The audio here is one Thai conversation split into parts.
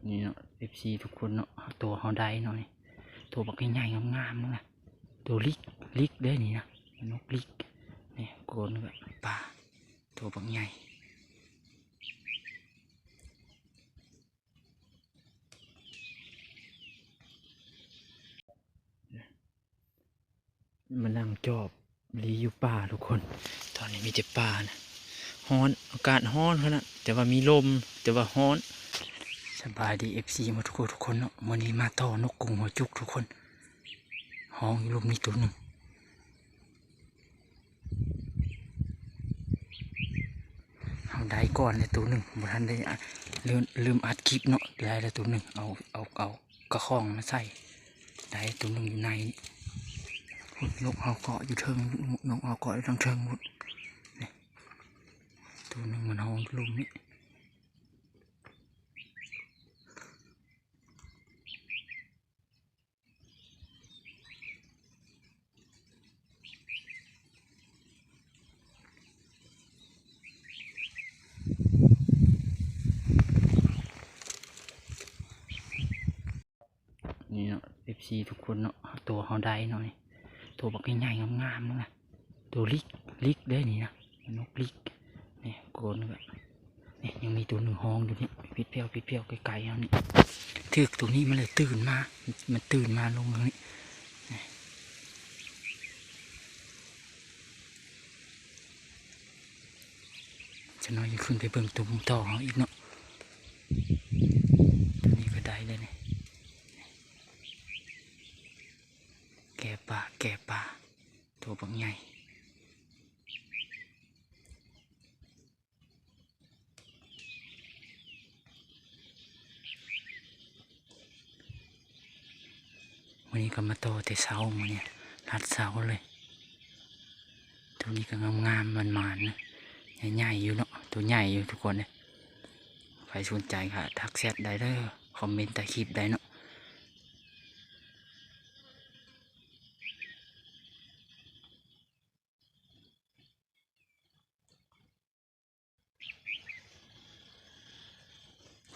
นี่เนาะ FC ทุกคนเนาะตัวเขาได้เนาะนี่ตัวบักใหญ่ๆงามๆนะตัวลิกเด้นี่นะนกลิกนี่โกนแบบปลาตัวบักใหญ่มันนั่งจอบลีอยู่ป่าทุกคนตอนนี้มีแต่ป่านะฮ้อนอากาศฮ้อนขนาดแต่ว่ามีลมแต่ว่าฮ้อนสบายดี FC มาทุกคนเนาะวันนี้มาต่อนกกรงหัวจุกทุกคนห้องอยู่ลมนี่ตัวหนึ่งเอาได้ก่อนเลยตัวหนึ่งบทันได้ลืมอัดคลิปเนาะได้แล้วตัวหนึ่งเอากระข้องมาใส่ได้ตัวหนึ่งอยู่ในนกเอาเกาะอยู่เทิงนกเอาเกาะอยู่ทางเทิงหมดนี่ตัวหนึ่งมันห้องลมนี่นี่เนาะ FC ทุกคนเนาะตัวเขาได้เนาะนี่ตัวบักใหญ่ๆงามๆนะตัวลิกได้นี่นะนกลิกนี่โกนแบบนี่ยังมีตัวหนึ่งห้องอยู่นี่พิดเพียวไกลๆเอานี่ถึกตัวนี้มันเลยตื่นมามันตื่นมาลงตรงนี้จะน้อยจะขึ้นไปเบิ่งตัวต่ออีกเนาะตัวนี้ก็ได้เลยนี่แก่ป่าตัวบักใหญ่วันนี้ก็มาโตแต่เช้ามาเนี่ยรัดเช้าเลยตัวนี้ก็งามมันนะใหญ่อยู่เนาะตัวใหญ่อยู่ทุกคนเลยใครสนใจค่ะทักแชทได้เด้อคอมเมนต์ใต้คลิปได้เนาะ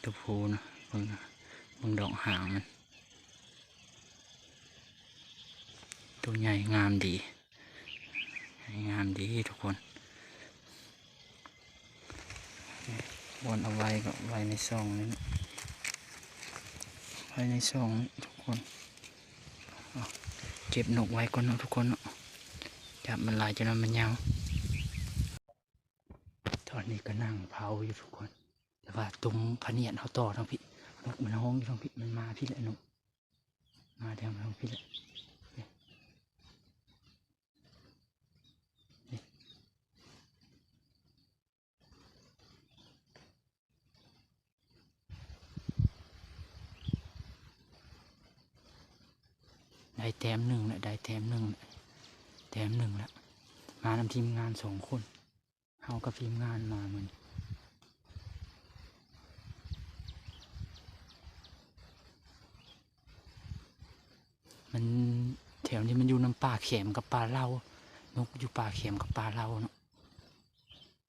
ตัวพูนะมึงดอกหางมันตัวใหญ่งามดีทุกคนบนเอาไว้ก็ไว้ในซองนี้ไว้ในซองทุกคนเก็บนกไว้ก่อนเนาะทุกคนเนาะจับมันลายจนมันยาวตอนนี้ก็นั่งเผาอยู่ทุกคนแต่ว่าตุ้มพะเนียดเขาต่อทั้งพี่นกมันห้องอยู่ทั้งพี่มันมาพี่แหละนกมาแถวทั้งพี่แหละได้แต้มหนึ่งแล้วได้แต้มหนึ่งแล้วมานำทีมงาน2 คนเขากับทีมงานมามันแถวนี้มันอยู่น้ำป่าเข็มกับป่าเล่านกอยู่ป่าเข็มกับป่าเล่าเนาะ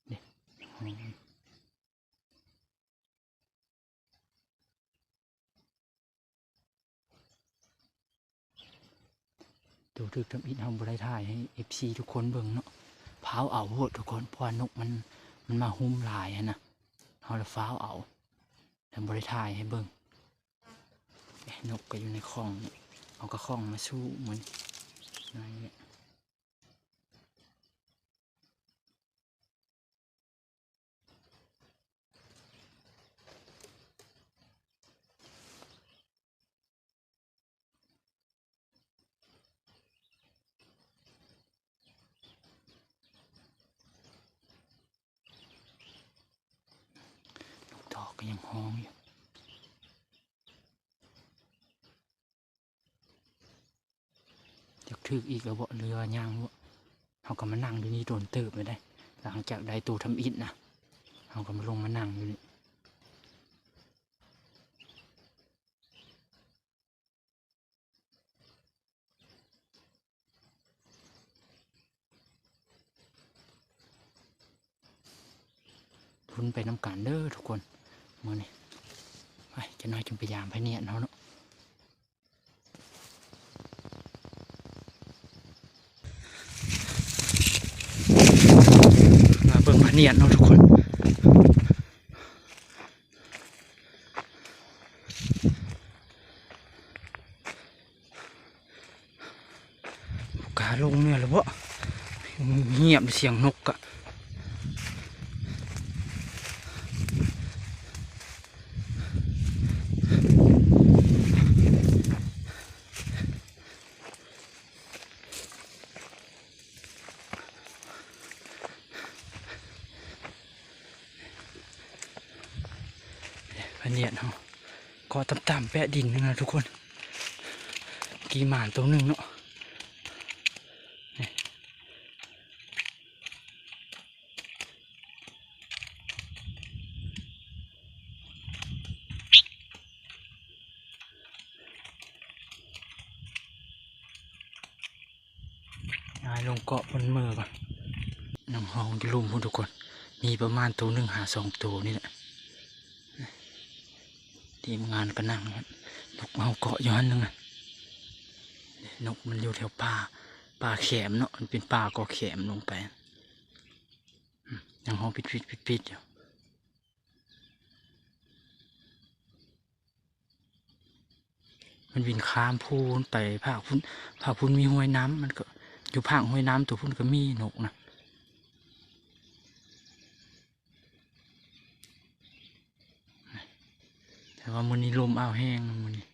เด็กตัวทึกทำอิฐทำบริถ่ายให้FCทุกคนเบิ่งเนาะเผาเอาโหดทุกคนเพราะนกมันมาหุ้มลายนะเขาเลยฟ้าเอาทำบริถ่ายให้เบิ่งนกก็อยู่ในคลองเอากระคล้องมาสู้เหมือนนี่นกดอกก็ยังห้องอยู่จะทึกอีกแล้วบ่เรือย่างบ่เขาก็มานั่งอยู่นี่โดนเติบไปได้หลังจากได้ตัวทำอิฐนะเขาก็มาลงมานั่งอยู่นี่ทุนไปน้ำกันเด้อทุกคนมื่อนี้ ไปจะน้อยจึงพยายามพะเนียนเขาเนาะมาเบิ่งพะเนียนเนาะทุกคนกาลงเนี่ยหรือวะเงียบเสียงนกอะพะเนียนเขาก็ต่ำๆแปะดินนึงนะทุกคนกีหมานตัวหนึ่งเนาะลงเกาะบนเมือก่อนน้ำห้องที่ลุ่มพวกทุกคนมีประมาณตัวหนึ่งหา2 ตัวนี่แหละทีมงานก็นั่งนกเอาเกาะย้อนนึงนะนกมันอยู่แถวป่าแขมเนาะมันเป็นป่าเกาะแขมลงไปยังห้องปิดอยู่มันวินข้ามพูนไปภาคพุนมีห้วยน้ำมันก็อยู่ภาคห้วยน้ำตัวพุนก็มีนกนะแต่ว่ามันนี้ลมอ้าวแห้งมันนี้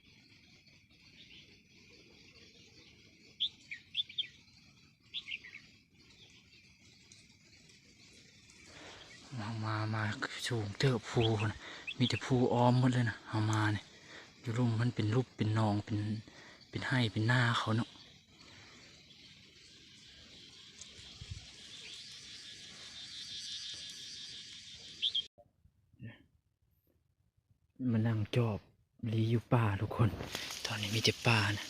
มาสูงเจอภูนะมีแต่ภูอ้อมหมดเลยนะเอามาเนี่ยอยู่ร่มมันเป็นรูปเป็นนองเป็นให้เป็นหน้าเขาเนาะมันนั่งจอบลีอยู่ป่าทุกคนตอนนี้มีแต่ป่านะ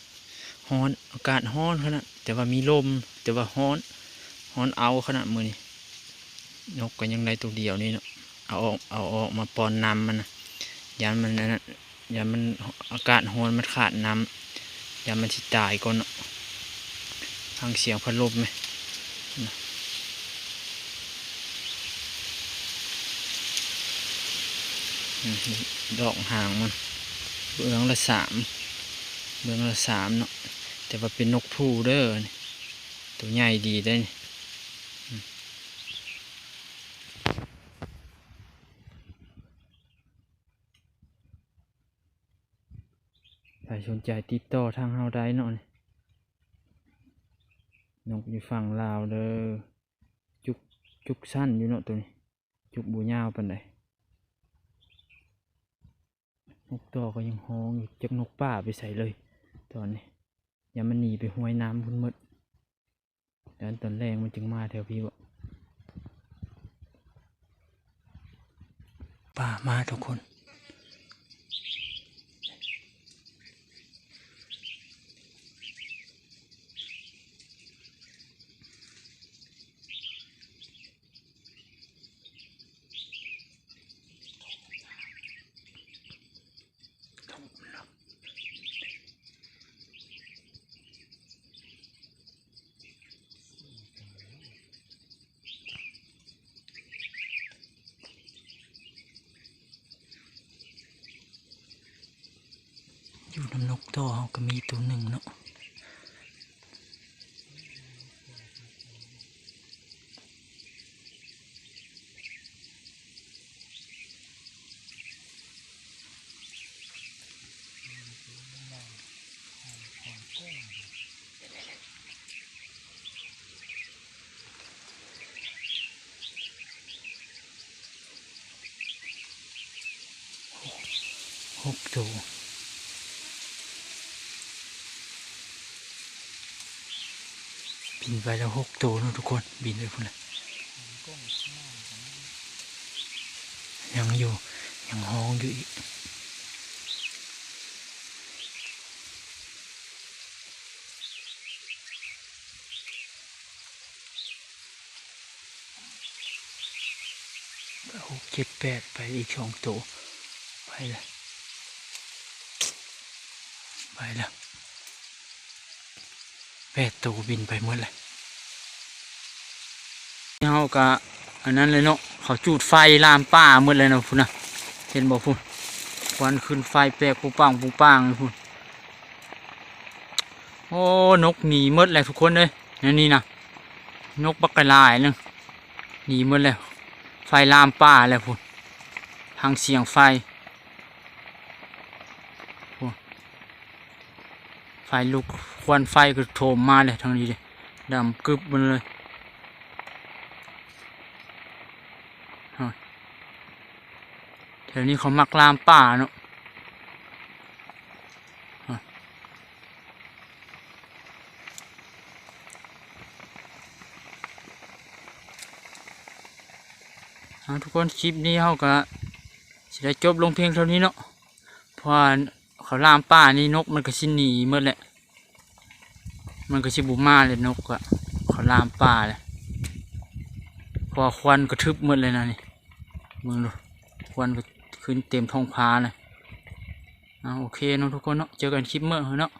ฮ้อนอากาศฮ้อนขนาดแต่ว่ามีลมแต่ว่าฮ้อนเอาขนาดมือนี่นกก็ยังได้ตัวเดียวนี่เนาะเอาออกมาปอนน้ำมันนะยันมันนะยันมันอากาศฮ้อนมันขาดน้ำยันมันสิตายก่อนเนาะฟังเสียงพัดลมไหมดอกหางมันเบื้องละ3เนาะแต่ว่าเป็นนกผู้เด้อตัวใหญ่ดีได้นี่ใครสนใจติดต่อทางเฮาได้เนาะนกอยู่ฝั่งลาวเด้อจุกสั้นอยู่เนาะตัวนี้จุกบูยาวปานใดนกต่อก็ยังฮ้องอยู่จักนกป่าไปใส่เลยตอนนี้อย่ามันหนีไปห้วยน้ำพุ่นหมดดันตอนแรงมันจึงมาแถวพี่บ่ป่ามาทุกคนอยู่น้ำนกต่อเขาก็มีตัวหนึ่งเนาะ6 ตัวบินไปแล้ว6 ตัวเนาะทุกคนบินไปพุ่นเลยยังอยู่ยังฮ้องอยู่อีก6 7 8ไปอีก2 ตัวไปเลย แล้ว8 ตัวบินไปหมดเลยเฮากะอันนั้นเลยเนาะเขาจูดไฟลามป่าหมดเลยเนาะพุ่นนะเห็นบ่พุ่นควันขึ้นไฟแปลกปูปังปูปังพุ่นโอ้นกหนีหมดเลยทุกคนเลยนี่นะนกบักกะลายนึงหนีหมดเลยไฟลามป่าเลยพุ่นทางเสียงไฟไฟลุกควันไฟก็โถมมาเลยทางนี้เลยดำกึบมันเลยแถวนี้เขามักลามป่าเนาะทุกคนคลิปนี้เขาก็จะได้จบลงเพียงเท่านี้เนาะเพราะเขาลามป่านี่นกมันก็ชิหนีเมื่อแหละมันก็ชิบุมาเลยนกอะเขาลามป่าเลยพอควันก็ทึบหมดเลยนะนี่มึงดูควันก็ขึ้นเต็มท้องฟ้าเลยโอเคเนาะทุกคนเนาะเจอกันคลิปเมื่อเนาะ